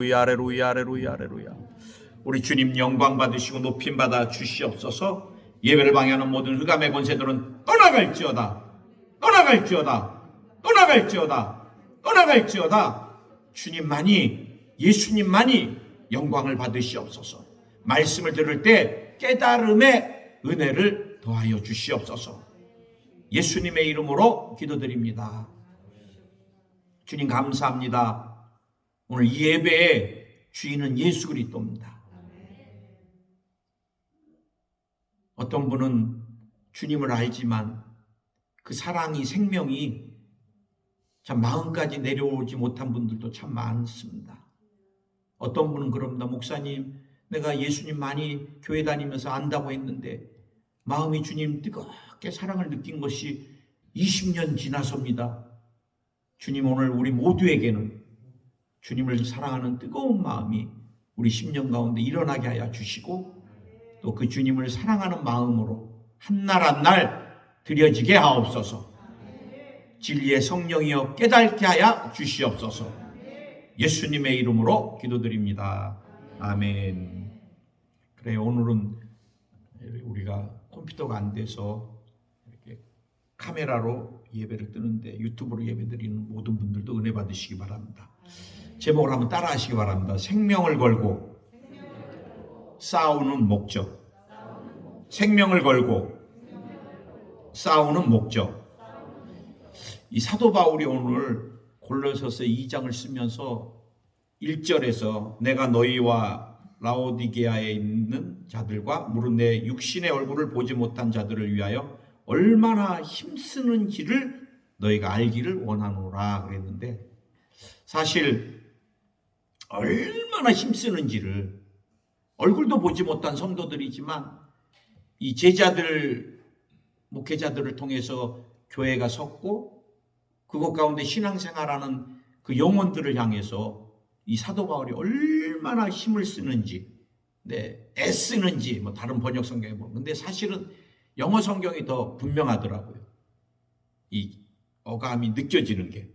할렐루야, 할렐루야, 할렐루야. 우리 주님 영광 받으시고 높임 받아 주시옵소서. 예배를 방해하는 모든 흑암의 권세들은 떠나갈지어다, 떠나갈지어다, 떠나갈지어다, 떠나갈지어다. 주님만이, 예수님만이 영광을 받으시옵소서. 말씀을 들을 때 깨달음의 은혜를 더하여 주시옵소서. 예수님의 이름으로 기도드립니다. 주님 감사합니다. 오늘 이 예배의 주인은 예수 그리스도입니다. 어떤 분은 주님을 알지만 그 사랑이, 생명이 참 마음까지 내려오지 못한 분들도 참 많습니다. 어떤 분은 그럽니다. 목사님, 내가 예수님 많이 교회 다니면서 안다고 했는데 마음이 주님 뜨겁게 사랑을 느낀 것이 20년 지나섭니다. 주님, 오늘 우리 모두에게는 주님을 사랑하는 뜨거운 마음이 우리 심령 가운데 일어나게 하여 주시고, 또 그 주님을 사랑하는 마음으로 한 날 한 날 드려지게 하옵소서. 진리의 성령이여 깨닫게 하여 주시옵소서. 예수님의 이름으로 기도드립니다. 아멘. 그래, 오늘은 우리가 컴퓨터가 안 돼서 이렇게 카메라로 예배를 뜨는데 유튜브로 예배드리는 모든 분들도 은혜 받으시기 바랍니다. 제목을 한번 따라 하시기 바랍니다. 생명을 걸고 싸우는 목적. 생명을 걸고 싸우는 목적. 이 사도 바울이 오늘 골로새서 2장을 쓰면서 1절에서 내가 너희와 라오디게아에 있는 자들과 무릇 내 육신의 얼굴을 보지 못한 자들을 위하여 얼마나 힘쓰는지를 너희가 알기를 원하노라 그랬는데, 사실 얼마나 힘쓰는지를, 얼굴도 보지 못한 성도들이지만 이 제자들, 목회자들을 통해서 교회가 섰고 그것 가운데 신앙생활하는 그 영혼들을 향해서 이 사도 바울이 얼마나 힘을 쓰는지, 애쓰는지, 다른 번역 성경에 보면, 근데 사실은 영어 성경이 더 분명하더라고요. 이 어감이 느껴지는 게.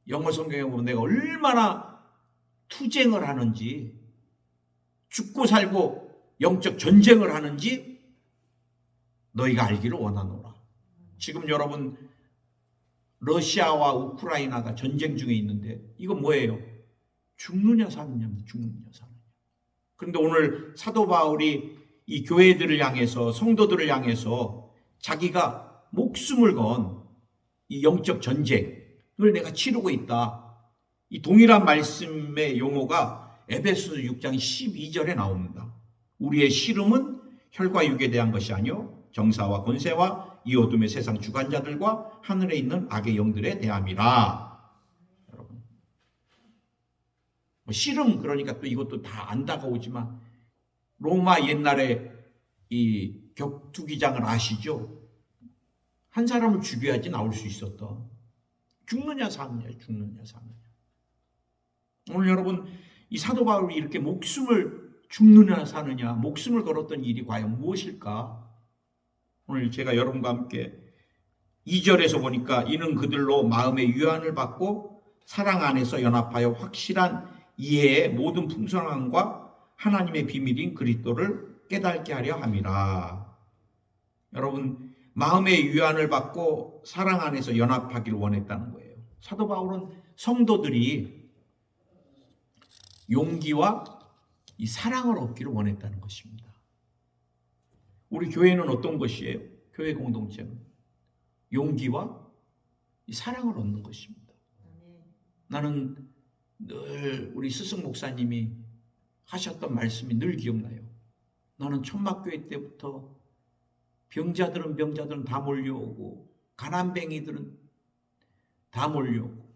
영어 성경에 보면 내가 얼마나 투쟁을 하는지, 죽고 살고 영적 전쟁을 하는지 너희가 알기를 원하노라. 지금 여러분, 러시아와 우크라이나가 전쟁 중에 있는데 이거 뭐예요? 죽느냐 사느냐, 죽느냐 사느냐. 그런데 오늘 사도 바울이 이 교회들을 향해서, 성도들을 향해서 자기가 목숨을 건 이 영적 전쟁을 내가 치르고 있다. 이 동일한 말씀의 용어가 에베소서 6장 12절에 나옵니다. 우리의 씨름은 혈과 육에 대한 것이 아니요 정사와 권세와 이 어둠의 세상 주관자들과 하늘에 있는 악의 영들에 대함이라. 여러분, 씨름, 그러니까 또 이것도 다 안 다가오지만 로마 옛날에 이 격투기장을 아시죠? 한 사람을 죽여야지 나올 수 있었던, 죽느냐 사느냐, 죽느냐 사느냐. 오늘 여러분, 이 사도 바울이 이렇게 목숨을 죽느냐 사느냐, 목숨을 걸었던 일이 과연 무엇일까? 오늘 제가 여러분과 함께 2절에서 보니까 이는 그들로 마음의 유한을 받고 사랑 안에서 연합하여 확실한 이해의 모든 풍성함과 하나님의 비밀인 그리스도를 깨닫게 하려 함이라. 여러분, 마음의 유한을 받고 사랑 안에서 연합하기를 원했다는 거예요. 사도 바울은 성도들이 용기와 이 사랑을 얻기를 원했다는 것입니다. 우리 교회는 어떤 것이에요? 교회 공동체는 용기와 이 사랑을 얻는 것입니다. 나는 늘 우리 스승 목사님이 하셨던 말씀이 늘 기억나요. 너는 천막교회 때부터 병자들은 다 몰려오고 가난뱅이들은 다 몰려오고,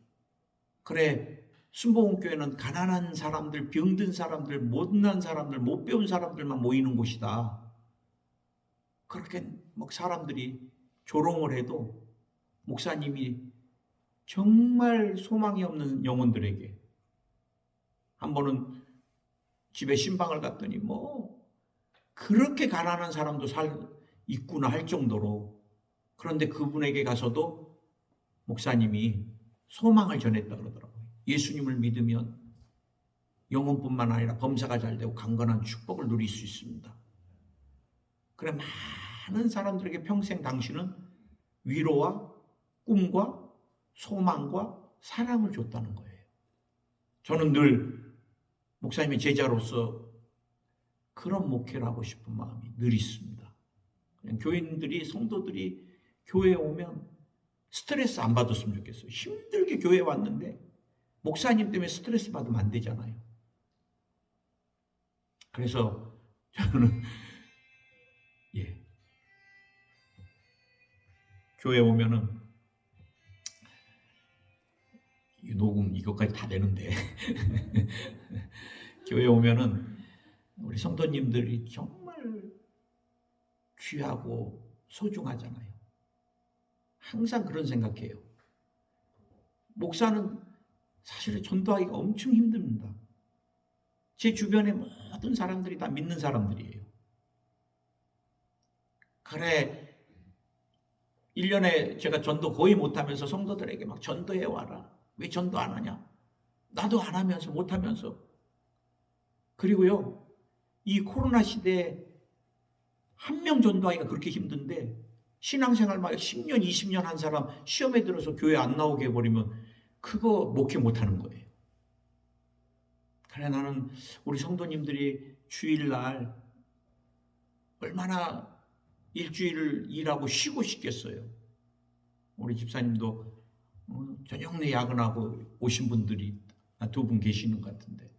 그래, 순복음교회는 가난한 사람들, 병든 사람들, 못난 사람들, 못 배운 사람들만 모이는 곳이다. 그렇게 사람들이 조롱을 해도 목사님이 정말 소망이 없는 영혼들에게, 한 번은 집에 신방을 갔더니 그렇게 가난한 사람도 있구나 할 정도로, 그런데 그분에게 가서도 목사님이 소망을 전했다 그러더라고요. 예수님을 믿으면 영혼뿐만 아니라 범사가 잘 되고 강건한 축복을 누릴 수 있습니다. 그래 많은 사람들에게 평생 당신은 위로와 꿈과 소망과 사랑을 줬다는 거예요. 저는 늘 목사님의 제자로서 그런 목회를 하고 싶은 마음이 늘 있습니다. 그냥 교인들이, 성도들이 교회에 오면 스트레스 안 받았으면 좋겠어요. 힘들게 교회에 왔는데 목사님 때문에 스트레스 받으면 안 되잖아요. 그래서 저는 교회 오면은 녹음 이것까지 다 되는데 교회 오면은 우리 성도님들이 정말 귀하고 소중하잖아요. 항상 그런 생각해요. 목사는 사실은 전도하기가 엄청 힘듭니다. 제 주변의 모든 사람들이 다 믿는 사람들이에요. 그래 1년에 제가 전도 거의 못하면서 성도들에게 막 전도해 와라. 왜 전도 안 하냐? 나도 안 하면서 못하면서. 그리고요 이 코로나 시대에 한 명 전도하기가 그렇게 힘든데 신앙생활 막 10년 20년 한 사람 시험에 들어서 교회 안 나오게 해버리면 그거 목회 못하는 거예요. 그래 나는 우리 성도님들이 주일날 얼마나 일주일을 일하고 쉬고 싶겠어요. 우리 집사님도 저녁 내 야근하고 오신 분들이 2분 계시는 것 같은데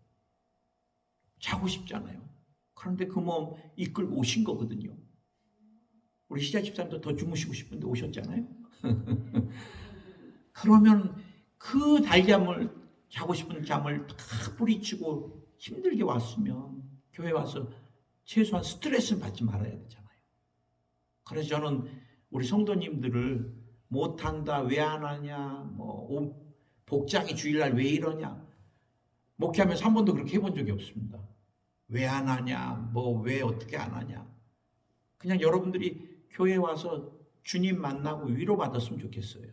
자고 싶잖아요. 그런데 그 몸 이끌고 오신 거거든요. 우리 시자 집사님도 더 주무시고 싶은데 오셨잖아요. 그러면 그 달잠을 자고 싶은 잠을 다 뿌리치고 힘들게 왔으면 교회 와서 최소한 스트레스를 받지 말아야 되잖아요. 그래서 저는 우리 성도님들을 못한다, 왜 안 하냐, 복장이 주일날 왜 이러냐, 목회하면서 한 번도 그렇게 해본 적이 없습니다. 왜 안 하냐, 왜 어떻게 안 하냐. 그냥 여러분들이 교회 와서 주님 만나고 위로받았으면 좋겠어요.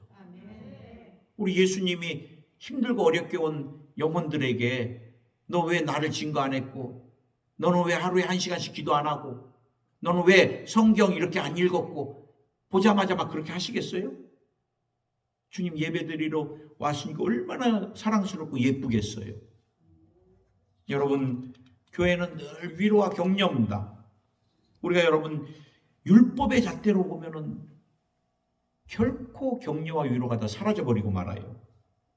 우리 예수님이 힘들고 어렵게 온 영혼들에게 너 왜 나를 증거 안 했고, 너는 왜 하루에 1시간씩 기도 안 하고, 너는 왜 성경 이렇게 안 읽었고, 보자마자 막 그렇게 하시겠어요? 주님 예배드리러 왔으니까 얼마나 사랑스럽고 예쁘겠어요. 여러분 교회는 늘 위로와 격려입니다. 우리가 여러분 율법의 잣대로 보면은 결코 격려와 위로가 다 사라져버리고 말아요.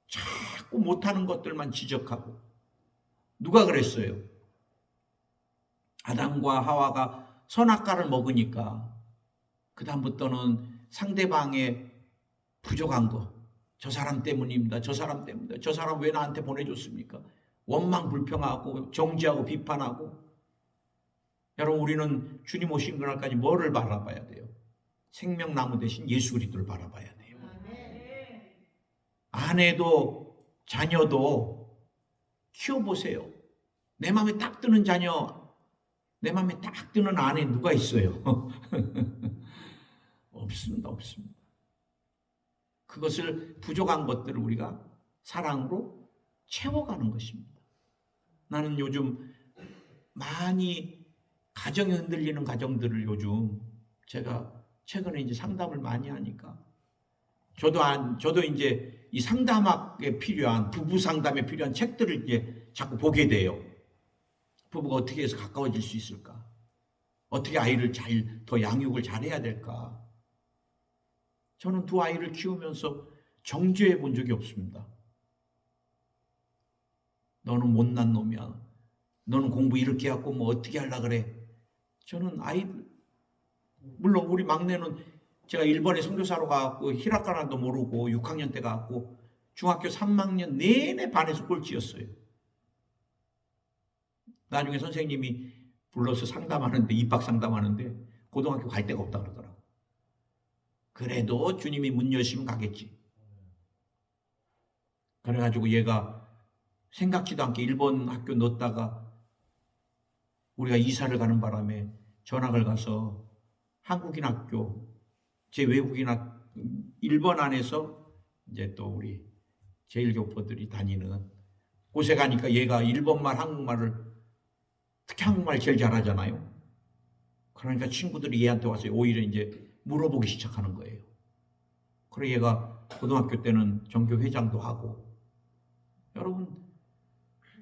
자꾸 못하는 것들만 지적하고. 누가 그랬어요? 아담과 하와가 선악과를 먹으니까 그 다음부터는 상대방의 부족한 거, 저 사람 때문입니다. 저 사람 때문입니다. 저 사람 왜 나한테 보내줬습니까? 원망 불평하고 정죄하고 비판하고. 여러분 우리는 주님 오신 그날까지 뭐를 바라봐야 돼요? 생명나무 대신 예수 그리스도를 바라봐야 돼요. 아내도 자녀도 키워보세요. 내 마음에 딱 드는 자녀, 내 마음에 딱 드는 아내 누가 있어요? 없습니다. 없습니다. 그것을 부족한 것들을 우리가 사랑으로 채워가는 것입니다. 나는 요즘 많이 가정이 흔들리는 가정들을 요즘 제가 최근에 이제 상담을 많이 하니까 저도 이제 이 상담학에 필요한 부부 상담에 필요한 책들을 이제 자꾸 보게 돼요. 부부가 어떻게 해서 가까워질 수 있을까? 어떻게 아이를 더 양육을 잘해야 될까? 저는 2 아이를 키우면서 정죄해 본 적이 없습니다. 너는 못난 놈이야. 너는 공부 이렇게 해갖고 어떻게 하려고 그래. 저는 아이들, 물론 우리 막내는 제가 일본에 선교사로 가갖고 히라카나도 모르고 6학년 때 가갖고 중학교 3학년 내내 반에서 꼴찌였어요. 나중에 선생님이 불러서 상담하는데, 입학 상담하는데 고등학교 갈 데가 없다 그러더라고. 그래도 주님이 문 여시면 가겠지. 그래가지고 얘가 생각지도 않게 일본 학교 넣었다가 우리가 이사를 가는 바람에 전학을 가서 한국인 학교, 제 외국인 학교, 일본 안에서 이제 또 우리 제일교포들이 다니는 곳에 가니까 얘가 일본말, 한국말을, 특히 한국말 제일 잘하잖아요. 그러니까 친구들이 얘한테 와서 오히려 이제 물어보기 시작하는 거예요. 그리고 얘가 고등학교 때는 전교 회장도 하고. 여러분,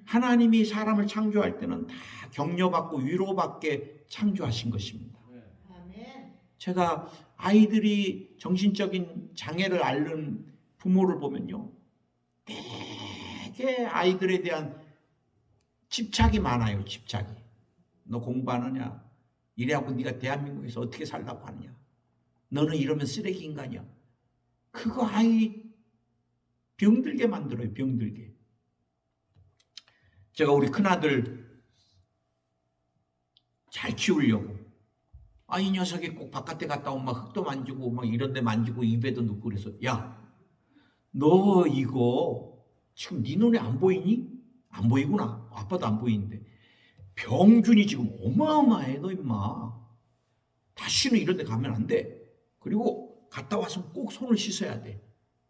하나님이 사람을 창조할 때는 다 격려받고 위로받게 창조하신 것입니다. 제가 아이들이 정신적인 장애를 앓는 부모를 보면요, 되게 아이들에 대한 집착이 많아요. 집착이. 너 공부하느냐? 이래갖고 네가 대한민국에서 어떻게 살라고 하느냐? 너는 이러면 쓰레기 인간이야. 그거 아이 병들게 만들어요. 병들게. 제가 우리 큰아들 잘 키우려고, 이 녀석이 꼭 바깥에 갔다 오면 막 흙도 만지고 막 이런 데 만지고 입에도 넣고 그래서, 야, 너 이거 지금 네 눈에 안 보이니? 안 보이구나. 아빠도 안 보이는데 병균이 지금 어마어마해. 너 임마 다시는 이런 데 가면 안 돼. 그리고 갔다 와서 꼭 손을 씻어야 돼.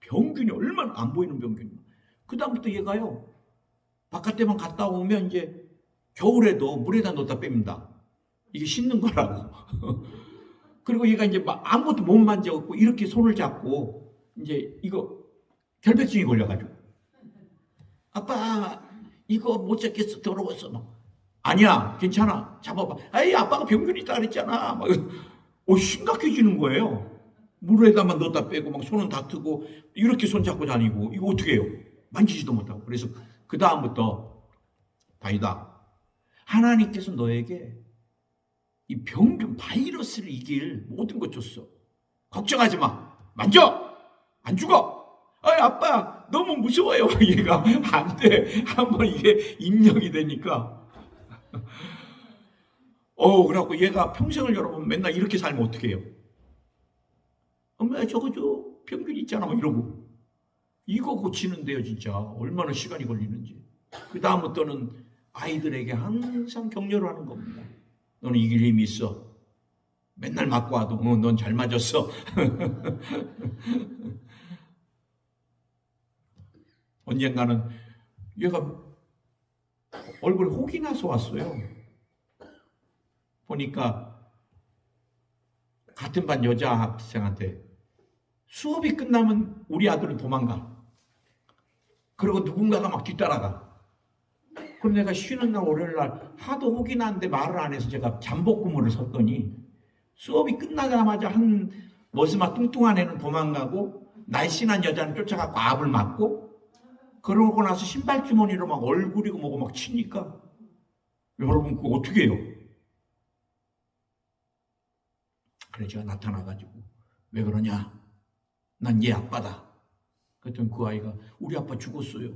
병균이 얼마나 안 보이는 병균이. 그 다음부터 얘가요, 바깥에만 갔다 오면 이제 겨울에도 물에다 넣었다 뺍니다. 이게 씻는 거라고. 그리고 얘가 이제 막 아무것도 못 만져갖고 이렇게 손을 잡고 이제 이거 결백증이 걸려가지고, 아빠 이거 못 잡겠어, 더러웠어. 막, 아니야, 괜찮아, 잡아봐. 아이, 아빠가 병균이 있다 그랬잖아. 막, 심각해지는 거예요. 물에다만 넣었다 빼고 막 손은 다투고 이렇게 손 잡고 다니고, 이거 어떻게 해요? 만지지도 못하고. 그래서 그 다음부터 다이다, 하나님께서 너에게 이 병균 바이러스를 이길 모든 것 줬어. 걱정하지 마. 만져. 안 죽어. 아빠 너무 무서워요. 얘가 안 돼. 한번 이게 입력이 되니까. 그래갖고 얘가 평생을 여러분 맨날 이렇게 살면 어떻게 해요? 엄마 저거 병균 있잖아. 막 이러고. 이거 고치는데요, 진짜 얼마나 시간이 걸리는지. 그 다음부터는 아이들에게 항상 격려를 하는 겁니다. 너는 이길 힘이 있어. 맨날 맞고 와도 넌 잘 맞았어. 언젠가는 얘가 얼굴에 혹이 나서 왔어요. 보니까 같은 반 여자 학생한테 수업이 끝나면 우리 아들은 도망가. 그리고 누군가가 막 뒤따라가. 그럼 내가 쉬는 날 월요일 날 하도 혹이 나는데 말을 안 해서 제가 잠복근무를 섰더니 수업이 끝나자마자 한 머스마 뚱뚱한 애는 도망가고 날씬한 여자는 쫓아가고 압을 맞고, 그러고 나서 신발 주머니로 막 얼굴이고 뭐고 막 치니까 여러분 그거 어떻게 해요? 그래 제가 나타나가지고 왜 그러냐? 난 얘 아빠다. 그랬더니 그 아이가 우리 아빠 죽었어요.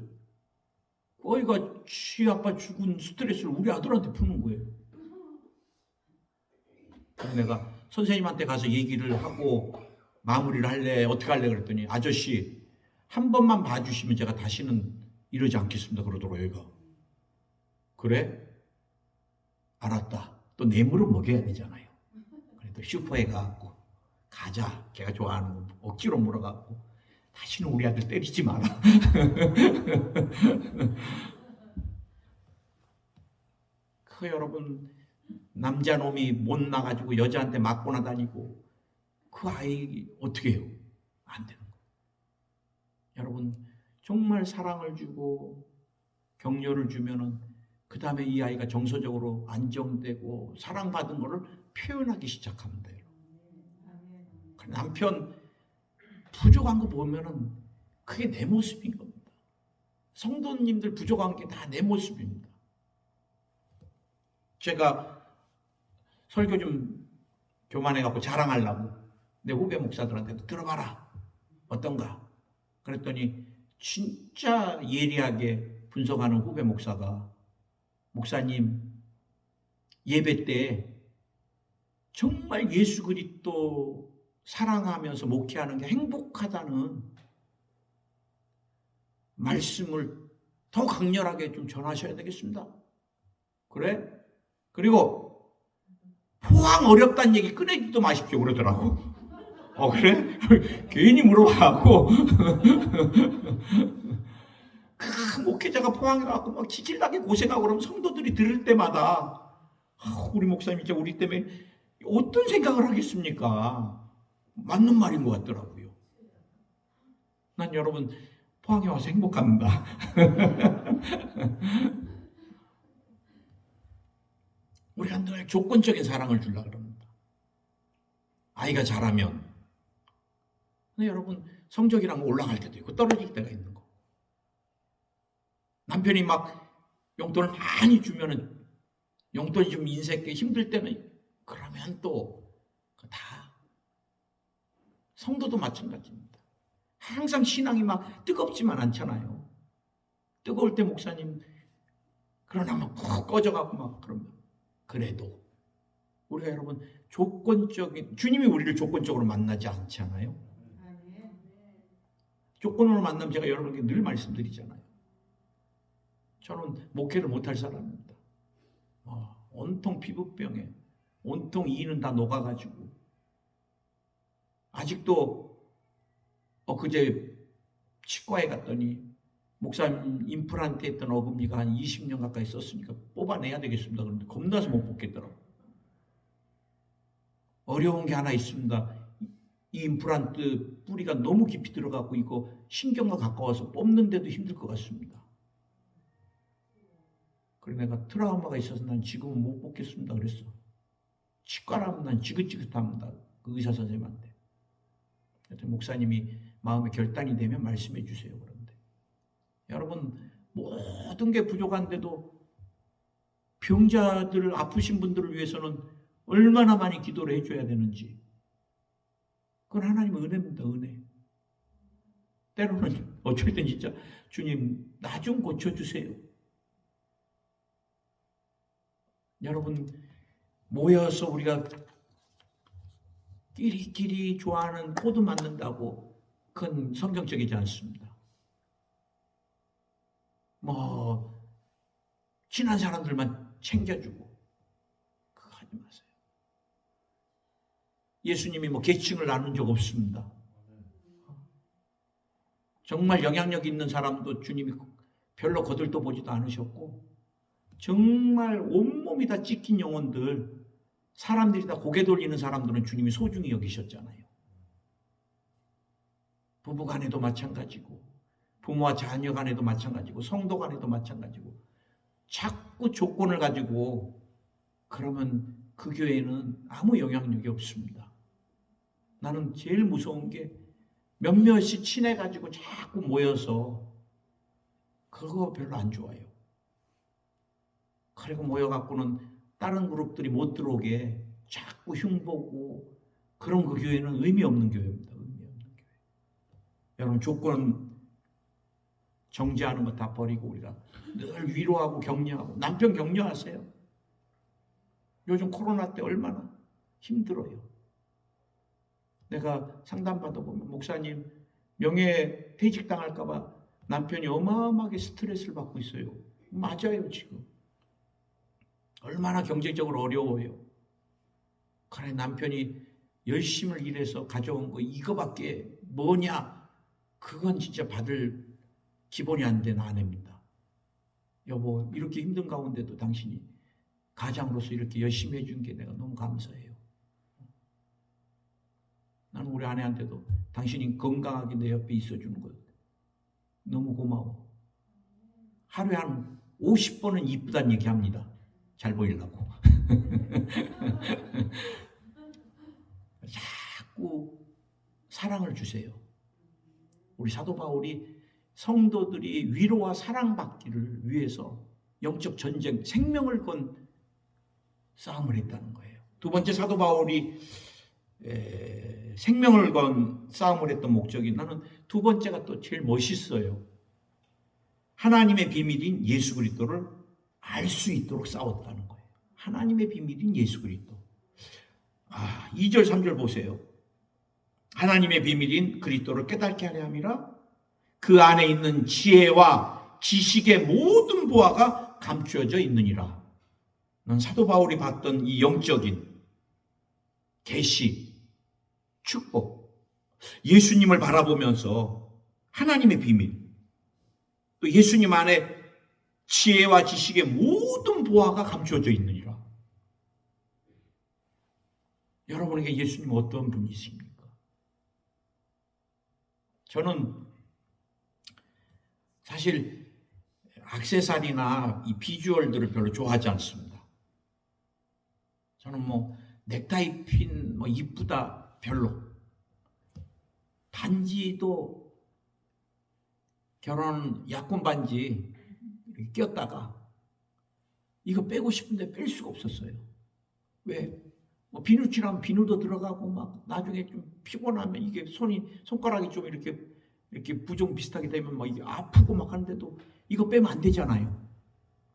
그 아이가 지 아빠 죽은 스트레스를 우리 아들한테 푸는 거예요. 그래서 내가 선생님한테 가서 얘기를 하고 마무리를 할래, 어떻게 할래 그랬더니 아저씨 한 번만 봐주시면 제가 다시는 이러지 않겠습니다 그러더라고요. 얘가. 그래? 알았다. 또 뇌물은 먹여야 되잖아요. 그래도 슈퍼에 가갖고 가자. 걔가 좋아하는 거 억지로 물어갖고 다시는 우리 아들 때리지 마라. 그 여러분 남자 놈이 못 나가지고 여자한테 맞고나 다니고 그 아이 어떻게 해요? 안 되는 거예요. 여러분 정말 사랑을 주고 격려를 주면은 그 다음에 이 아이가 정서적으로 안정되고 사랑받은 거를 표현하기 시작합니다. 남편 부족한 거 보면은 그게 내 모습인 겁니다. 성도님들 부족한 게 다 내 모습입니다. 제가 설교 좀 교만해갖고 자랑하려고 내 후배 목사들한테도 들어봐라. 어떤가? 그랬더니 진짜 예리하게 분석하는 후배 목사가 목사님 예배 때 정말 예수 그리스도 사랑하면서 목회하는 게 행복하다는 말씀을 더 강렬하게 좀 전하셔야 되겠습니다. 그래? 그리고 포항 어렵다는 얘기 꺼내지도 마십시오 그러더라고. 그래? 괜히 물어봐갖고 그 목회자가 포항에 가고 막 지질나게 고생하고 그러면 성도들이 들을 때마다 우리 목사님 진짜 우리 때문에 어떤 생각을 하겠습니까? 맞는 말인 것 같더라고요. 난 여러분 포항에 와서 행복합니다. 우리가 늘 조건적인 사랑을 주려고 그럽니다. 아이가 자라면. 근데 여러분 성적이란 거 올라갈 때도 있고 떨어질 때가 있는 거. 남편이 막 용돈을 많이 주면은 용돈이 좀 인색하게 힘들 때는 그러면 또 다 성도도 마찬가지입니다. 항상 신앙이 막 뜨겁지만 않잖아요. 뜨거울 때 목사님 그러나 막 푹 꺼져가고 막 그러면 그래도 우리가 여러분 조건적인 주님이 우리를 조건적으로 만나지 않잖아요. 조건으로 만나면 제가 여러분께 늘 말씀드리잖아요. 저는 목회를 못할 사람입니다. 온통 피부병에 온통 이는 다 녹아가지고 아직도 그제 치과에 갔더니 목사님 임플란트 했던 어금니가 한 20년 가까이 썼으니까 뽑아내야 되겠습니다. 그런데 겁나서 못 뽑겠더라고요. 어려운 게 하나 있습니다. 이 임플란트 뿌리가 너무 깊이 들어가고 이거 신경과 가까워서 뽑는데도 힘들 것 같습니다. 그래 내가 트라우마가 있어서 난 지금은 못 뽑겠습니다 그랬어. 치과라면 난 지긋지긋합니다. 그 의사 선생님한테. 목사님이 마음에 결단이 되면 말씀해 주세요. 그런데 여러분 모든 게 부족한데도 병자들 아프신 분들을 위해서는 얼마나 많이 기도를 해줘야 되는지 그건 하나님의 은혜입니다. 은혜. 때로는 어쩔 땐 진짜 주님 나 좀 고쳐주세요. 여러분 모여서 우리가 끼리끼리 좋아하는 코드 맞는다고 그건 성경적이지 않습니다. 친한 사람들만 챙겨주고 그거 하지 마세요. 예수님이 계층을 나눈 적 없습니다. 정말 영향력 있는 사람도 주님이 별로 거들떠 보지도 않으셨고 정말 온몸이 다 찢긴 영혼들 사람들이 다 고개 돌리는 사람들은 주님이 소중히 여기셨잖아요. 부부 간에도 마찬가지고 부모와 자녀 간에도 마찬가지고 성도 간에도 마찬가지고 자꾸 조건을 가지고 그러면 그 교회는 아무 영향력이 없습니다. 나는 제일 무서운 게 몇몇이 친해가지고 자꾸 모여서 그거 별로 안 좋아요. 그리고 모여갖고는 다른 그룹들이 못 들어오게 자꾸 흉보고 그런 그 교회는 의미 없는 교회입니다. 의미 없는 교회. 여러분 조건 정죄하는 거 다 버리고 우리가 늘 위로하고 격려하고 남편 격려하세요. 요즘 코로나 때 얼마나 힘들어요. 내가 상담받아 보면 목사님 명예퇴직 당할까 봐 남편이 어마어마하게 스트레스를 받고 있어요. 맞아요 지금. 얼마나 경제적으로 어려워요. 그래 남편이 열심히 일해서 가져온 거 이거밖에 뭐냐. 그건 진짜 받을 기본이 안 된 아내입니다. 여보 이렇게 힘든 가운데도 당신이 가장으로서 이렇게 열심히 해준 게 내가 너무 감사해요. 나는 우리 아내한테도 당신이 건강하게 내 옆에 있어주는 것 너무 고마워. 하루에 한 50번은 이쁘다는 얘기합니다. 잘 보이려고. 자꾸 사랑을 주세요. 우리 사도 바울이 성도들이 위로와 사랑받기를 위해서 영적 전쟁, 생명을 건 싸움을 했다는 거예요. 두 번째 사도 바울이 생명을 건 싸움을 했던 목적이 나는 두 번째가 또 제일 멋있어요. 하나님의 비밀인 예수 그리스도를 알 수 있도록 싸웠다는 거예요. 하나님의 비밀인 예수 그리스도. 2절 3절 보세요. 하나님의 비밀인 그리스도를 깨닫게 하려 함이라 그 안에 있는 지혜와 지식의 모든 보화가 감추어져 있느니라. 난 사도 바울이 봤던 이 영적인 계시, 축복, 예수님을 바라보면서 하나님의 비밀, 또 예수님 안에 지혜와 지식의 모든 보화가 감추어져 있느니라. 여러분에게 예수님은 어떤 분이십니까? 저는 사실 액세서리나 이 비주얼들을 별로 좋아하지 않습니다. 저는 뭐 넥타이 핀 뭐 이쁘다 별로. 반지도 결혼 약혼 반지 꼈다가 이거 빼고 싶은데 뺄 수가 없었어요. 왜? 뭐 비누 칠하면 비누도 들어가고 막 나중에 좀 피곤하면 이게 손가락이 좀 이렇게 부종 비슷하게 되면 막 이게 아프고 막 하는데도 이거 빼면 안 되잖아요.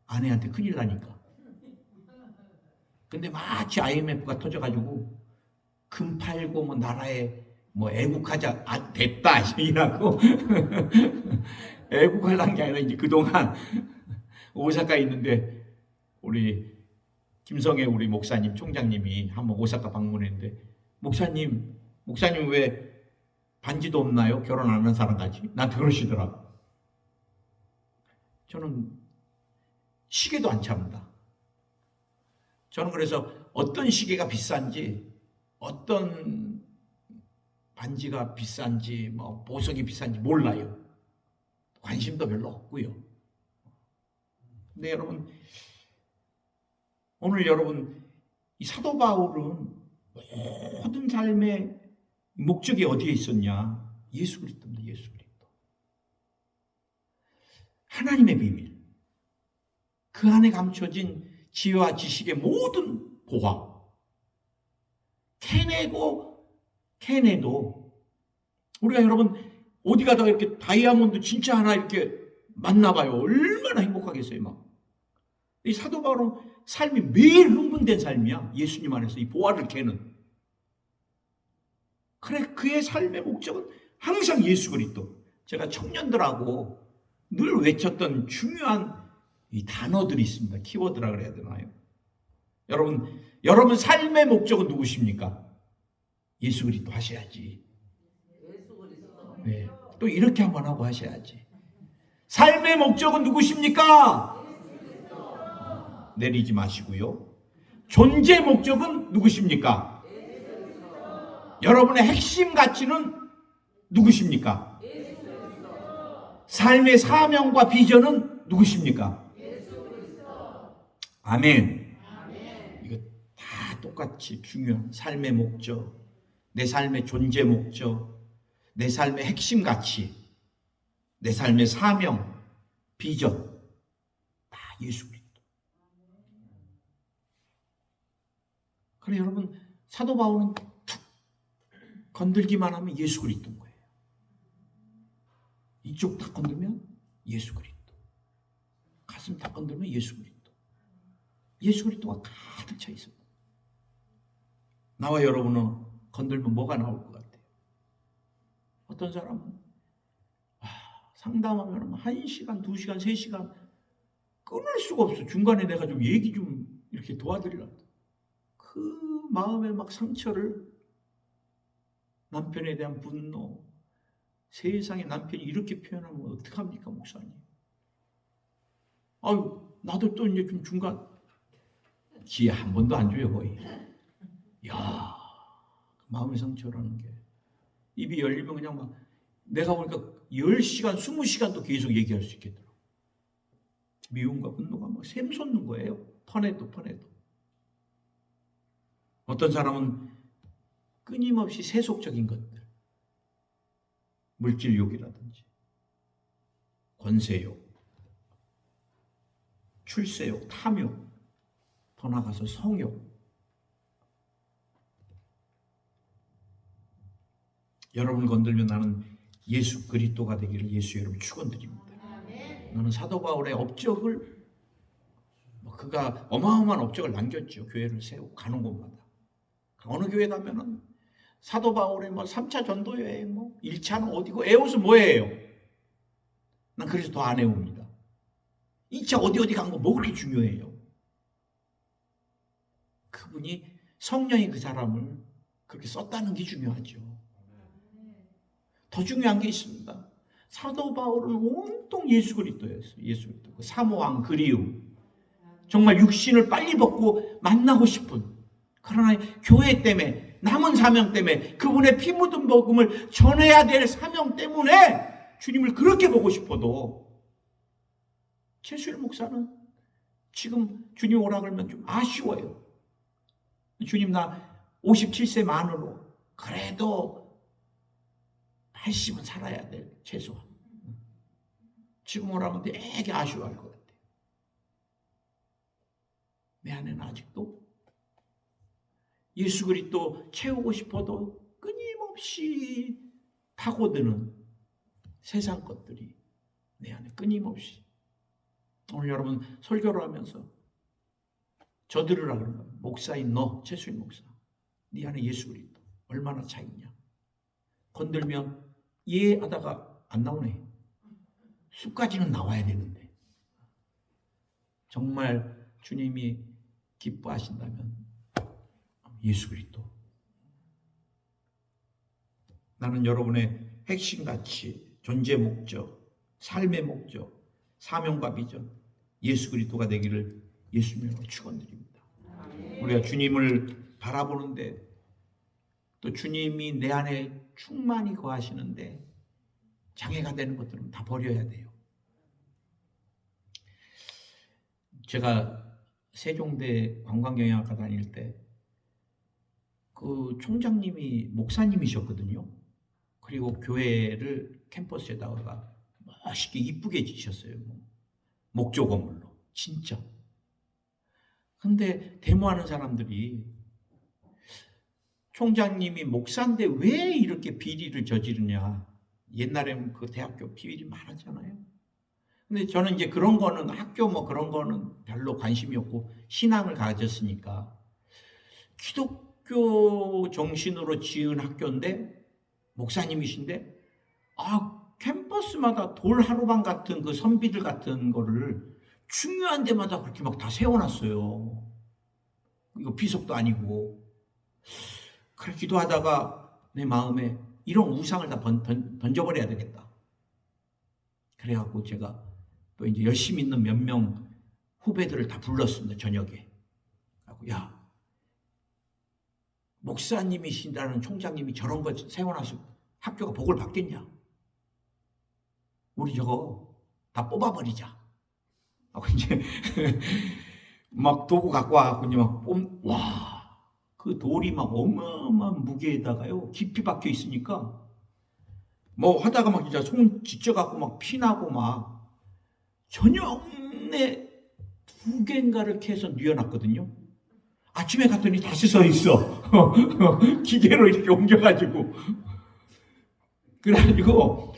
아내한테 큰일 나니까. 근데 마치 IMF가 터져가지고 금 팔고 뭐 나라에 뭐 애국하자 됐다 이라고 애국하려는 게 아니라 이제 그동안 오사카에 있는데 우리 김성애 우리 목사님 총장님이 한번 오사카 방문했는데 목사님 왜 반지도 없나요? 결혼 안 한 사람 같이 나한테 그러시더라고. 저는 시계도 안 찹니다. 저는 그래서 어떤 시계가 비싼지 어떤 반지가 비싼지 뭐 보석이 비싼지 몰라요. 관심도 별로 없고요. 근데 여러분 오늘 여러분 이 사도 바울은 모든 삶의 목적이 어디에 있었냐? 예수 그리스도입니다. 예수 그리스도. 하나님의 비밀. 그 안에 감춰진 지혜와 지식의 모든 보화. 캐내도 우리가 여러분 어디 가다가 이렇게 다이아몬드 진짜 하나 이렇게 만나봐요. 얼마나 행복하겠어요. 막. 이 사도 바울은 삶이 매일 흥분된 삶이야. 예수님 안에서 이 보화를 캐는. 그래 그의 삶의 목적은 항상 예수 그리스도. 제가 청년들하고 늘 외쳤던 중요한 이 단어들이 있습니다. 키워드라 그래야 되나요? 여러분 삶의 목적은 누구십니까? 예수 그리스도 하셔야지. 네, 또 이렇게 한번 하고 하셔야지. 삶의 목적은 누구십니까? 내리지 마시고요. 존재 목적은 누구십니까? 여러분의 핵심 가치는 누구십니까? 삶의 사명과 비전은 누구십니까? 아멘. 이거 다 똑같이 중요한 삶의 목적, 내 삶의 존재 목적, 내 삶의 핵심 가치, 내 삶의 사명, 비전 다 예수 그리스도. 그래 여러분 사도 바울은 툭 건들기만 하면 예수 그리스도인 거예요. 이쪽 딱 건들면 예수 그리스도. 가슴 딱 건들면 예수 그리스도. 예수 그리스도가 가득 차 있습니다. 나와 여러분은 건들면 뭐가 나올 것 같아요? 어떤 사람은 상담하면 1시간, 2시간, 3시간 끊을 수가 없어. 중간에 내가 좀 얘기 좀 이렇게 도와드리려고. 그 마음의 막 상처를 남편에 대한 분노, 세상에 남편이 이렇게 표현하면 어떡합니까 목사님? 아유 나도 또 이제 좀 중간 기회 한 번도 안 줘요 거의. 야 마음의 상처라는 게 입이 열리면 그냥 막 내가 보니까 10시간, 20시간도 계속 얘기할 수 있겠더라고. 미움과 분노가 막 샘솟는 거예요. 퍼내도. 어떤 사람은 끊임없이 세속적인 것들, 물질욕이라든지 권세욕, 출세욕, 탐욕, 더 나아가서 성욕. 여러분을 건들면 나는 예수 그리스도가 되기를 예수 여러분 축원드립니다. 나는 사도 바울의 업적을 그가 어마어마한 업적을 남겼죠. 교회를 세우고 가는 곳마다. 어느 교회 가면은 사도 바울의 3차 전도 여행 1차는 어디고 에오스 뭐예요? 난 그래서 더 안 해옵니다. 2차 어디 간 거 뭐 그렇게 중요해요? 그분이 성령이 그 사람을 그렇게 썼다는 게 중요하죠. 더 중요한 게 있습니다. 사도 바울은 온통 예수 그리스도였어요. 예수 그리스도. 그 사모함, 그리움. 정말 육신을 빨리 벗고 만나고 싶은. 그러나 교회 때문에, 남은 사명 때문에, 그분의 피 묻은 복음을 전해야 될 사명 때문에 주님을 그렇게 보고 싶어도 최수일 목사는 지금 주님 오라 그러면 좀 아쉬워요. 주님 나 57세 만으로 그래도 80은 살아야 돼, 최소한. 지금 오라면 되게 아쉬워할 것 같아. 내 안에는 아직도 예수 그리스도 채우고 싶어도 끊임없이 파고드는 세상 것들이 내 안에 끊임없이. 오늘 여러분 설교를 하면서 저 들으라 그런 거예요. 목사인 너, 최수인 목사, 네 안에 예수 그리스도 얼마나 차 있냐. 건들면 예 하다가 안 나오네. 수까지는 나와야 되는데. 정말 주님이 기뻐하신다면 예수 그리스도. 나는 여러분의 핵심 가치, 존재 목적, 삶의 목적, 사명과 비전, 예수 그리스도가 되기를 예수님으로 축원드립니다. 우리가 주님을 바라보는데 또 주님이 내 안에 충만히 거하시는데 장애가 되는 것들은 다 버려야 돼요. 제가 세종대 관광경영학과 다닐 때 그 총장님이 목사님이셨거든요. 그리고 교회를 캠퍼스에다가 멋있게 이쁘게 지셨어요. 목조 건물로. 진짜. 근데 데모하는 사람들이 총장님이 목사인데 왜 이렇게 비리를 저지르냐. 옛날에는 그 대학교 비리 많았잖아요. 근데 저는 이제 그런 거는 학교 뭐 그런 거는 별로 관심이 없고 신앙을 가졌으니까 기독교 정신으로 지은 학교인데 목사님이신데 캠퍼스마다 돌 하루방 같은 그 선비들 같은 거를 중요한 데마다 그렇게 막 다 세워놨어요. 이거 비석도 아니고. 그래 기도하다가 내 마음에 이런 우상을 다 던져버려야 되겠다. 그래갖고 제가 또 이제 열심히 있는 몇 명 후배들을 다 불렀습니다. 저녁에. 야, 목사님이신다는 총장님이 저런 거 세워놔서 학교가 복을 받겠냐? 우리 저거 다 뽑아버리자. 하고 이제 막 도구 갖고 와갖고 이제 그 돌이 막 어마어마한 무게에다가요 깊이 박혀 있으니까 뭐 하다가 막 진짜 손 지쳐갖고 막 피나고 막 저녁내 2개인가를 캐서 뉘어놨거든요. 아침에 갔더니 다시 서 있어. 기계로 이렇게 옮겨가지고. 그래가지고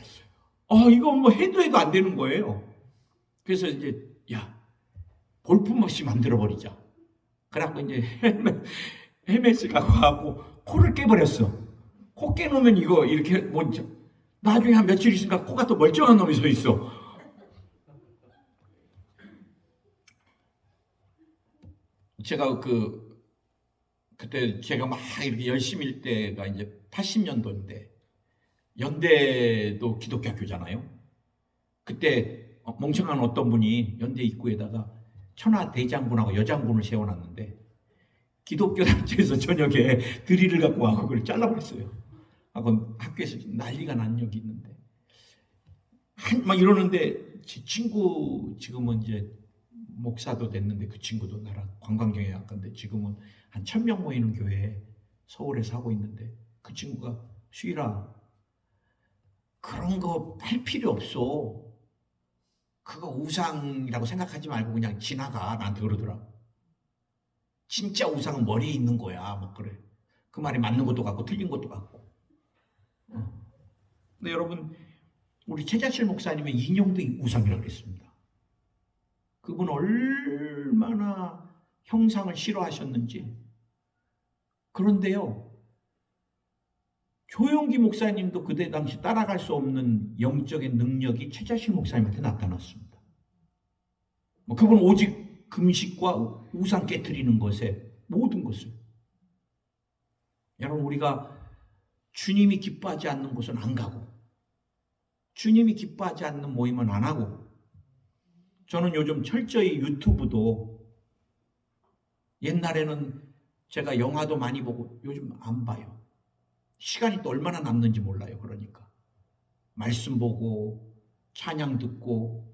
이거 뭐 해도 안 되는 거예요. 그래서 이제 볼품없이 만들어버리자. 그래갖고 이제 헬멧을 갖고 가고 코를 깨버렸어. 코 깨놓으면 이거 이렇게 먼저 나중에 한 며칠 있으니까 코가 또 멀쩡한 놈이 서 있어. 제가 그때 제가 막 이렇게 열심히 일 때가 이제 80년도인데 연대도 기독교 학교잖아요. 그때 멍청한 어떤 분이 연대 입구에다가 천하대장군하고 여장군을 세워놨는데 기독교 단체에서 저녁에 드릴을 갖고 와서 그걸 잘라버렸어요. 하고 학교에서 난리가 난 적이 있는데 막 이러는데 제 친구 지금은 이제 목사도 됐는데 그 친구도 나랑 관광경영학과인데 지금은 한 1000명 모이는 교회에 서울에서 하고 있는데 그 친구가 수일아 그런 거 할 필요 없어. 그거 우상이라고 생각하지 말고 그냥 지나가. 나한테 그러더라. 진짜 우상은 머리에 있는 거야. 막 그래. 그 말이 맞는 것도 같고 틀린 것도 같고. 근데 여러분 우리 최자실 목사님의 인형도 우상이라고 그랬습니다. 그분 얼마나 형상을 싫어하셨는지. 그런데요. 조용기 목사님도 그때 당시 따라갈 수 없는 영적인 능력이 최자실 목사님한테 나타났습니다. 그분 오직 금식과 우상 깨트리는 것에 모든 것을. 여러분 우리가 주님이 기뻐하지 않는 곳은 안 가고 주님이 기뻐하지 않는 모임은 안 하고, 저는 요즘 철저히 유튜브도, 옛날에는 제가 영화도 많이 보고 요즘 안 봐요. 시간이 또 얼마나 남는지 몰라요. 그러니까 말씀 보고 찬양 듣고,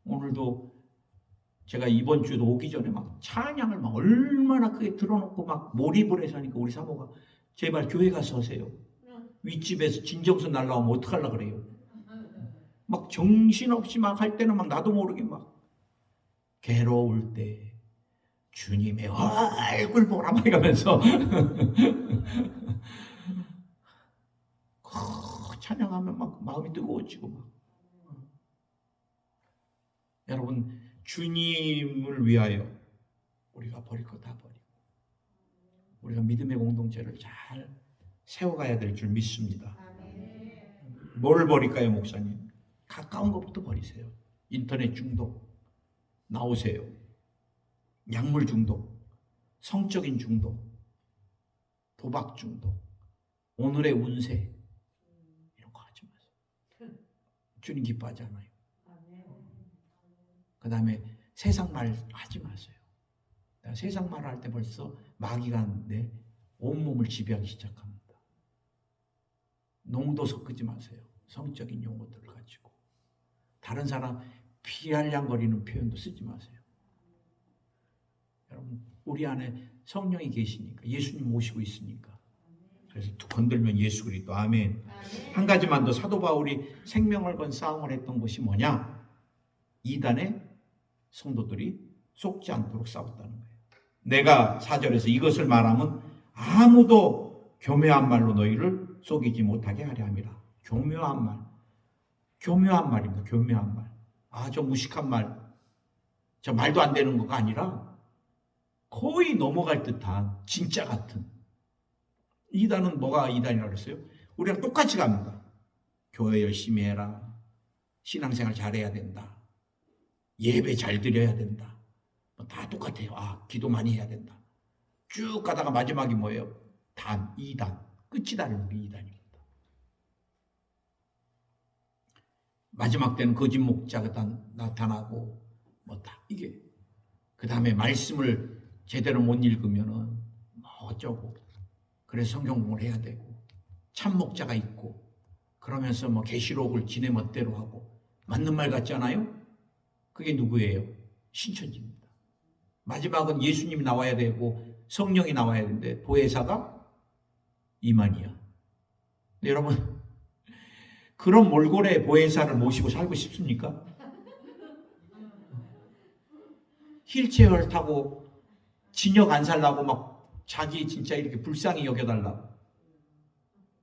오늘도 제가 이번 주에도 오기 전에 막 찬양을 막 얼마나 크게 틀어놓고 막 몰입을 해서 하니까 우리 사모가 제발 교회 가서 하세요. 윗집에서 진정선 날라오면 어떡하려고 그래요. 막 정신없이 막 할 때는 막 나도 모르게 막 괴로울 때 주님의 얼굴 보라 막 이러면서 찬양하면 막 마음이 뜨거워지고 막. 여러분, 주님을 위하여 우리가 버릴 거 다 버리고 우리가 믿음의 공동체를 잘 세워가야 될 줄 믿습니다. 뭘 버릴까요, 목사님? 가까운 것부터 버리세요. 인터넷 중독 나오세요. 약물 중독, 성적인 중독, 도박 중독, 오늘의 운세, 이런 거 하지 마세요. 주님 기뻐하지 않아요. 그 다음에 세상 말 하지 마세요. 세상 말을 할 때 벌써 마귀가 내 온몸을 지배하기 시작합니다. 농도 섞지 마세요. 성적인 용어들을 가지고. 다른 사람 피알량거리는 표현도 쓰지 마세요. 여러분, 우리 안에 성령이 계시니까, 예수님 모시고 있으니까. 그래서 건들면 예수 그리스도. 아멘. 한 가지만 더, 사도 바울이 생명을 건 싸움을 했던 것이 뭐냐? 이단의 성도들이 속지 않도록 싸웠다는 거예요. 내가 4절에서 이것을 말하면 아무도 교묘한 말로 너희를 속이지 못하게 하려 함이라. 교묘한 말. 교묘한 말입니다. 교묘한 말. 저 무식한 말. 저 말도 안 되는 거가 아니라 거의 넘어갈 듯한 진짜 같은. 이단은 뭐가 이단이라고 그랬어요? 우리랑 똑같이 갑니다. 교회 열심히 해라. 신앙생활 잘해야 된다. 예배 잘 드려야 된다. 다 똑같아요. 기도 많이 해야 된다. 쭉 가다가 마지막이 뭐예요? 단, 2단. 끝이 다른 게 2단입니다. 마지막 때는 거짓 목자가 나타나고, 이게. 그 다음에 말씀을 제대로 못 읽으면은, 어쩌고. 그래서 성경 공부를 해야 되고, 참 목자가 있고, 그러면서 계시록을 지네 멋대로 하고, 맞는 말 같지 않아요? 그게 누구예요? 신천지입니다. 마지막은 예수님이 나와야 되고 성령이 나와야 되는데 보혜사가 이만희야. 근데 여러분, 그런 몰골의 보혜사를 모시고 살고 싶습니까? 휠체어를 타고 진역 안 살라고 막 자기 진짜 이렇게 불쌍히 여겨달라고.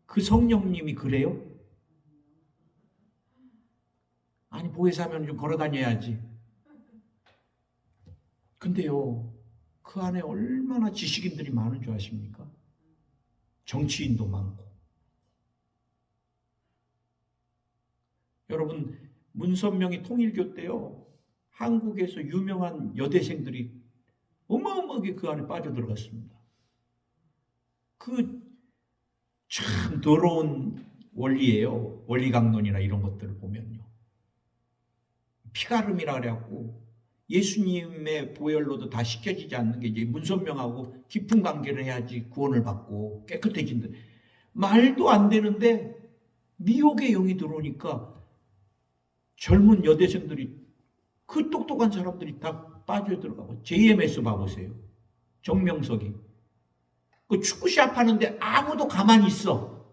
그 성령님이 그래요? 아니, 보혜사면 좀 걸어다녀야지. 근데요, 그 안에 얼마나 지식인들이 많은 줄 아십니까? 정치인도 많고. 여러분, 문선명이 통일교 때요, 한국에서 유명한 여대생들이 어마어마하게 그 안에 빠져들어갔습니다. 그 참 더러운 원리예요. 원리강론이나 이런 것들을 보면요. 피가름이라 그래갖고 예수님의 보혈로도 다 씻겨지지 않는 게 이제 문선명하고 깊은 관계를 해야지 구원을 받고 깨끗해진다. 말도 안 되는데 미혹의 영이 들어오니까 젊은 여대생들이, 그 똑똑한 사람들이 다 빠져들어가고. JMS 봐보세요. 정명석이. 그 축구 시합 하는데 아무도 가만히 있어.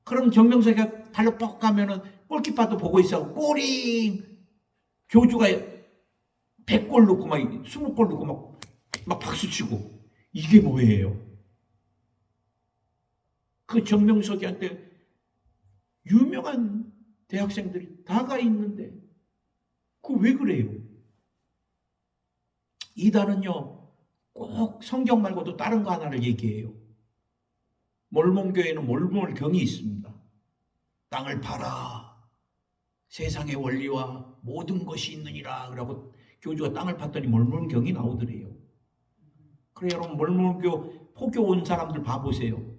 그럼 정명석이가 발로 뻑 가면은 골키퍼도 보고 있어. 꼬링! 교주가 100골 넣고 막 20골 넣고 막 박수 치고. 이게 뭐예요? 그 정명석이한테 유명한 대학생들이 다 가 있는데 그 왜 그래요? 이단은요, 꼭 성경 말고도 다른 거 하나를 얘기해요. 몰몬교회는 몰몬경이 있습니다. 땅을 팔아 세상의 원리와 모든 것이 있느니라 그러고 교주가 땅을 팠더니 몰몬경이 나오더래요. 그래, 여러분, 몰몬교 포교 온 사람들 봐보세요.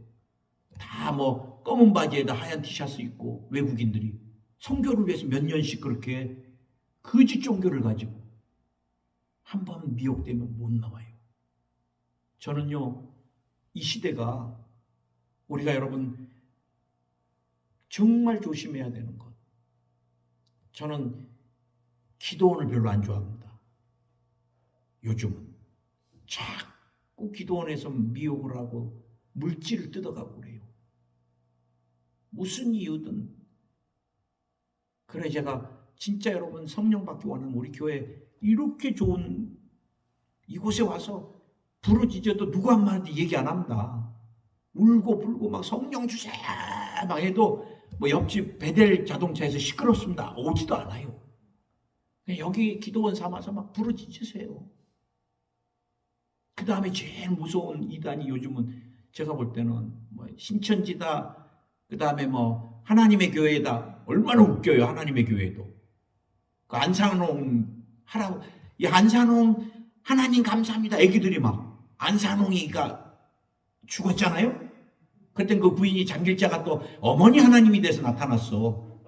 다 검은 바지에다 하얀 티셔츠 입고, 외국인들이 선교를 위해서 몇 년씩 그렇게 거짓 종교를 가지고 한 번 미혹되면 못 나와요. 저는요, 이 시대가 우리가 여러분 정말 조심해야 되는 것. 저는 기도원을 별로 안 좋아합니다. 요즘은 자꾸 기도원에서 미혹을 하고 물질을 뜯어가고 그래요. 무슨 이유든. 그래 제가 진짜 여러분 성령 받기 원하는 우리 교회 이렇게 좋은 이곳에 와서 부르짖어도 누구 한마디 얘기 안 합니다. 울고 불고 막 성령 주세요 막 해도 뭐 옆집 베델 자동차에서 시끄럽습니다. 오지도 않아요. 여기 기도원 삼아서 막 부르짖으세요. 그 다음에 제일 무서운 이단이 요즘은 제가 볼 때는 뭐 신천지다, 그 다음에 뭐 하나님의 교회다. 얼마나 웃겨요. 하나님의 교회도. 그 안산홍 하라고, 이 안산홍 하나님 감사합니다. 애기들이 막 안산홍이가 죽었잖아요. 그땐 그 부인이 장길자가 또 어머니 하나님이 돼서 나타났어.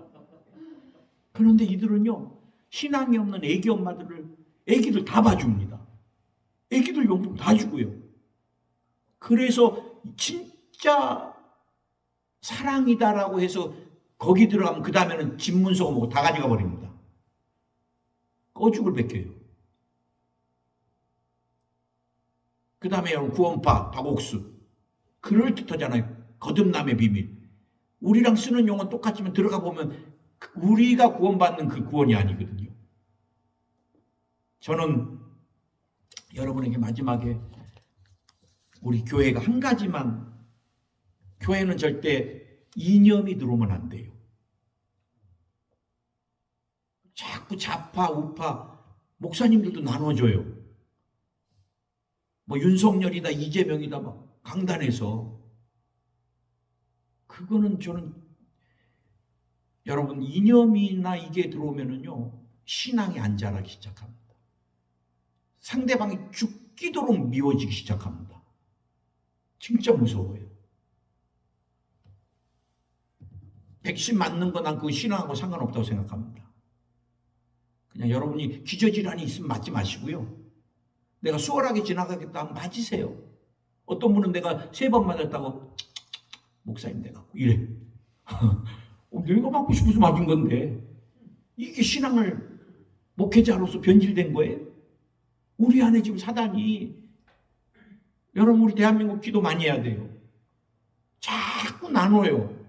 그런데 이들은요, 신앙이 없는 애기 엄마들을 애기들 다 봐줍니다. 애기들 용품 다 주고요. 그래서 진짜 사랑이다라고 해서 거기 들어가면 그 다음에는 집문서고 뭐고 다 가져가 버립니다. 꺼죽을 벗겨요. 그 다음에 구원파, 박옥수. 그럴듯하잖아요. 거듭남의 비밀. 우리랑 쓰는 용어는 똑같지만 들어가 보면 우리가 구원받는 그 구원이 아니거든요. 저는 여러분에게 마지막에 우리 교회가 한 가지만, 교회는 절대 이념이 들어오면 안 돼요. 자꾸 좌파, 우파, 목사님들도 나눠줘요. 뭐 윤석열이다, 이재명이다, 막 강단에서. 그거는 저는 여러분 이념이나 이게 들어오면은요, 신앙이 안 자라기 시작합니다. 상대방이 죽기도록 미워지기 시작합니다. 진짜 무서워요. 백신 맞는 거 난 그 신앙하고 상관없다고 생각합니다. 그냥 여러분이 기저질환이 있으면 맞지 마시고요. 내가 수월하게 지나가겠다 하면 맞으세요. 어떤 분은 내가 3번 맞았다고 목사님 돼갖고 이래. 내가 맞고 싶어서 맞은 건데 이게 신앙을 목회자로서 변질된 거예요? 우리 안에 지금 사단이, 여러분 우리 대한민국 기도 많이 해야 돼요. 자꾸 나눠요.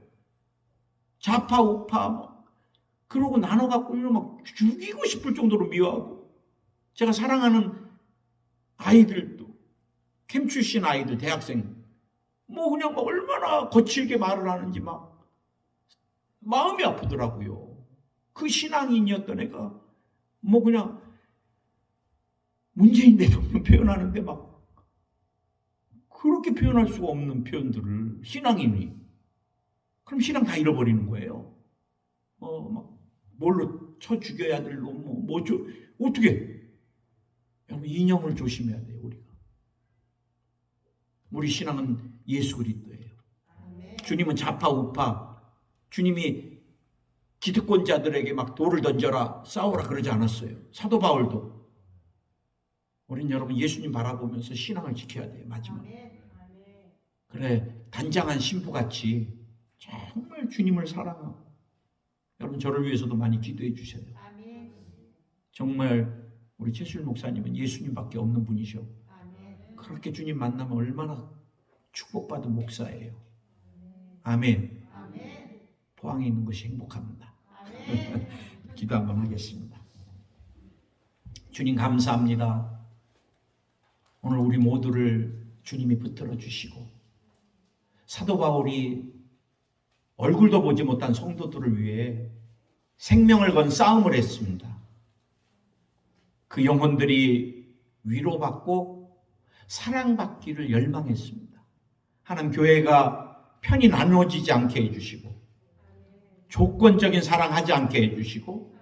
좌파 우파 막 그러고 나눠갖고 막 죽이고 싶을 정도로 미워하고. 제가 사랑하는 아이들도 캠 출신 아이들, 대학생 뭐 그냥 막 얼마나 거칠게 말을 하는지 막 마음이 아프더라고요. 그 신앙인이었던 애가 뭐 그냥 문재인 대통령 표현하는데 막 그렇게 표현할 수가 없는 표현들을 신앙인이. 그럼 신앙 다 잃어버리는 거예요. 막 뭘로 쳐 죽여야 될 놈, 어떻게? 여러분 이념을 조심해야 돼요. 우리 신앙은 예수 그리스도예요. 주님은 좌파 우파, 주님이 기득권자들에게 막 돌을 던져라, 싸우라 그러지 않았어요. 사도 바울도. 우린 여러분 예수님 바라보면서 신앙을 지켜야 돼요. 마지막에. 그래, 단장한 신부같이 정말 주님을 사랑하고. 여러분 저를 위해서도 많이 기도해 주셔요. 정말 우리 최수일 목사님은 예수님밖에 없는 분이셔. 그렇게 주님 만나면 얼마나 축복받은 목사예요. 아멘. 포항에 있는 것이 행복합니다. 기도 한번 하겠습니다. 주님 감사합니다. 오늘 우리 모두를 주님이 붙들어 주시고, 사도 바울이 얼굴도 보지 못한 성도들을 위해 생명을 건 싸움을 했습니다. 그 영혼들이 위로받고 사랑받기를 열망했습니다. 하나님 교회가 편이 나누어지지 않게 해주시고, 조건적인 사랑하지 않게 해주시고,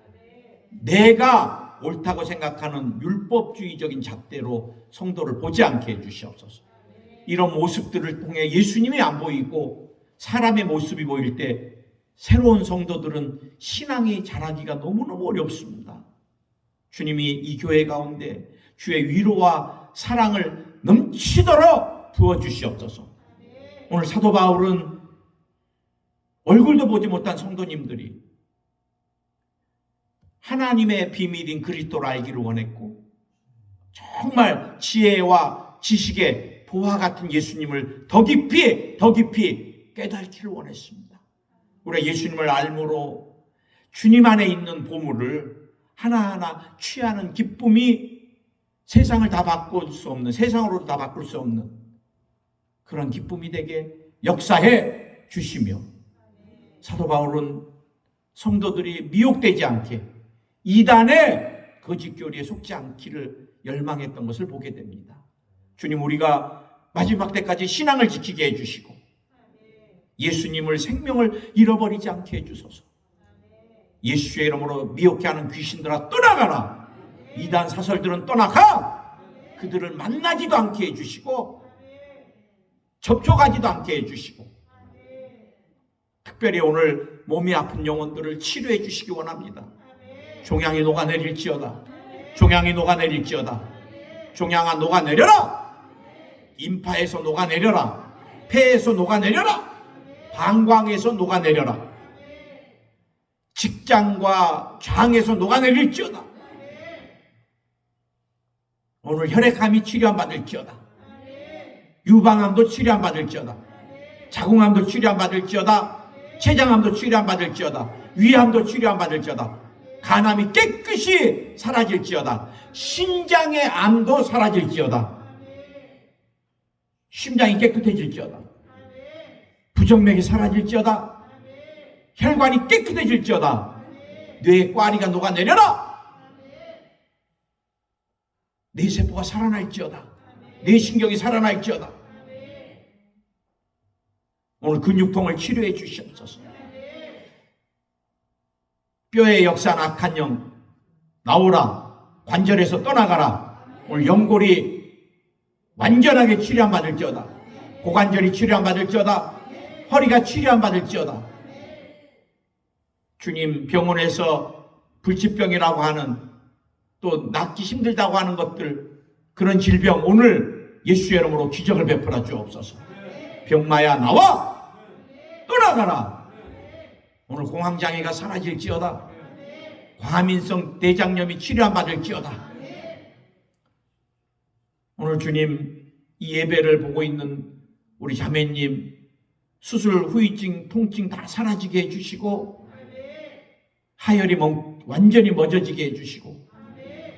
내가 옳다고 생각하는 율법주의적인 잣대로 성도를 보지 않게 해주시옵소서. 이런 모습들을 통해 예수님이 안 보이고 사람의 모습이 보일 때 새로운 성도들은 신앙이 자라기가 너무너무 어렵습니다. 주님이 이 교회 가운데 주의 위로와 사랑을 넘치도록 부어주시옵소서. 오늘 사도 바울은 얼굴도 보지 못한 성도님들이 하나님의 비밀인 그리스도를 알기를 원했고, 정말 지혜와 지식의 보화 같은 예수님을 더 깊이 깨닫기를 원했습니다. 우리가 예수님을 알므로 주님 안에 있는 보물을 하나하나 취하는 기쁨이 세상을 다 바꿀 수 없는, 세상으로도 다 바꿀 수 없는 그런 기쁨이 되게 역사해 주시며, 사도 바울은 성도들이 미혹되지 않게 이단의 거짓교리에 속지 않기를 열망했던 것을 보게 됩니다. 주님, 우리가 마지막 때까지 신앙을 지키게 해주시고 예수님을, 생명을 잃어버리지 않게 해주소서. 예수의 이름으로 미혹해 하는 귀신들아 떠나가라. 이단 사설들은 떠나가. 그들을 만나지도 않게 해주시고 접촉하지도 않게 해주시고, 특별히 오늘 몸이 아픈 영혼들을 치료해 주시기 원합니다. 종양이 녹아내릴지어다. 종양이 녹아내릴지어다. 종양아 녹아내려라. 인파에서 녹아내려라. 폐에서 녹아내려라. 방광에서 녹아내려라. 직장과 장에서 녹아내릴지어다. 오늘 혈액암이 치료 안 받을지어다. 유방암도 치료 안 받을지어다. 자궁암도 치료 안 받을지어다. 췌장암도 치료 안 받을지어다. 위암도 치료 안 받을지어다. 간암이 깨끗이 사라질지어다. 신장의 암도 사라질지어다. 심장이 깨끗해질지어다. 부정맥이 사라질지어다. 혈관이 깨끗해질지어다. 뇌의 꽈리가 녹아내려라. 뇌세포가 살아날지어다. 뇌신경이 살아날지어다. 오늘 근육통을 치료해 주시옵소서. 뼈에 역사한 악한 영 나오라. 관절에서 떠나가라. 오늘 연골이 완전하게 치료 안 받을지어다. 고관절이 치료 안 받을지어다. 허리가 치료 안 받을지어다. 주님, 병원에서 불치병이라고 하는, 또 낫기 힘들다고 하는 것들, 그런 질병 오늘 예수의 이름으로 기적을 베풀어 주옵소서. 병마야 나와. 떠나가라. 오늘 공황장애가 사라질지어다. 과민성 대장염이 치료 안 받을지어다. 오늘 주님, 이 예배를 보고 있는 우리 자매님 수술 후유증, 통증 다 사라지게 해주시고, 하혈이 완전히 멎어지게 해주시고,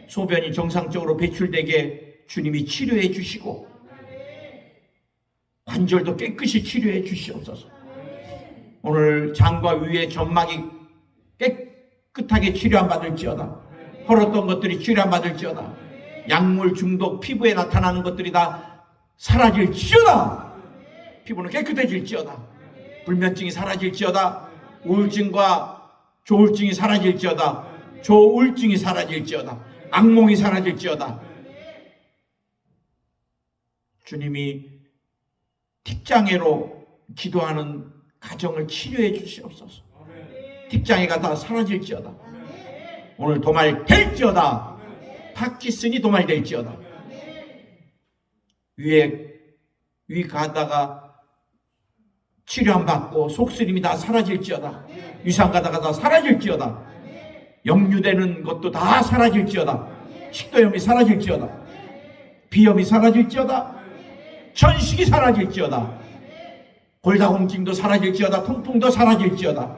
소변이 정상적으로 배출되게 주님이 치료해 주시고, 관절도 깨끗이 치료해 주시옵소서. 오늘 장과 위의 점막이 깨끗하게 치료 안 받을지어다. 헐었던 것들이 치료 안 받을지어다. 약물 중독, 피부에 나타나는 것들이 다 사라질지어다. 피부는 깨끗해질지어다. 불면증이 사라질지어다. 우울증과 조울증이 사라질지어다. 조울증이 사라질지어다. 악몽이 사라질지어다. 주님이 틱장애로 기도하는 가정을 치료해 주시옵소서. 틱장애가 다 사라질지어다. 오늘 도말될지어다. 파키슨이 도말될지어다. 위 가다가 치료 안 받고 속쓰림이 다 사라질지어다. 위산 가다가 다 사라질지어다. 역류되는 것도 다 사라질지어다. 식도염이 사라질지어다. 비염이 사라질지어다. 천식이 사라질지어다. 골다공증도 사라질지어다. 통풍도 사라질지어다.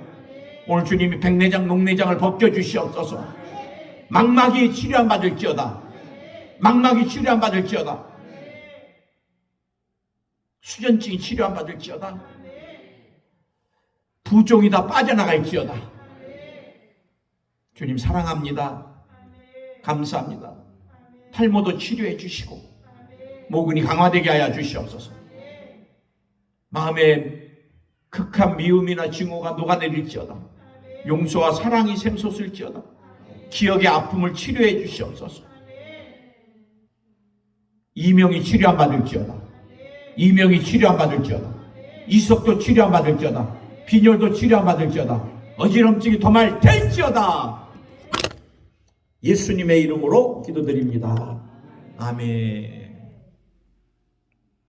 오늘 주님이 백내장, 녹내장을 벗겨주시옵소서. 망막이 치료 안 받을지어다. 망막이 치료 안 받을지어다. 수전증이 치료 안 받을지어다. 부종이 다 빠져나갈지어다. 주님 사랑합니다. 감사합니다. 탈모도 치료해 주시고 모근이 강화되게 하여 주시옵소서. 마음에 극한 미움이나 증오가 녹아내릴지어다. 용서와 사랑이 샘솟을지어다. 기억의 아픔을 치료해 주시옵소서. 이명이 치료 안 받을지어다. 이명이 치료 안 받을지어다. 이석도 치료 안 받을지어다. 빈혈도 치료받을지어다. 어지럼증이 도말 될지어다. 예수님의 이름으로 기도드립니다. 아멘.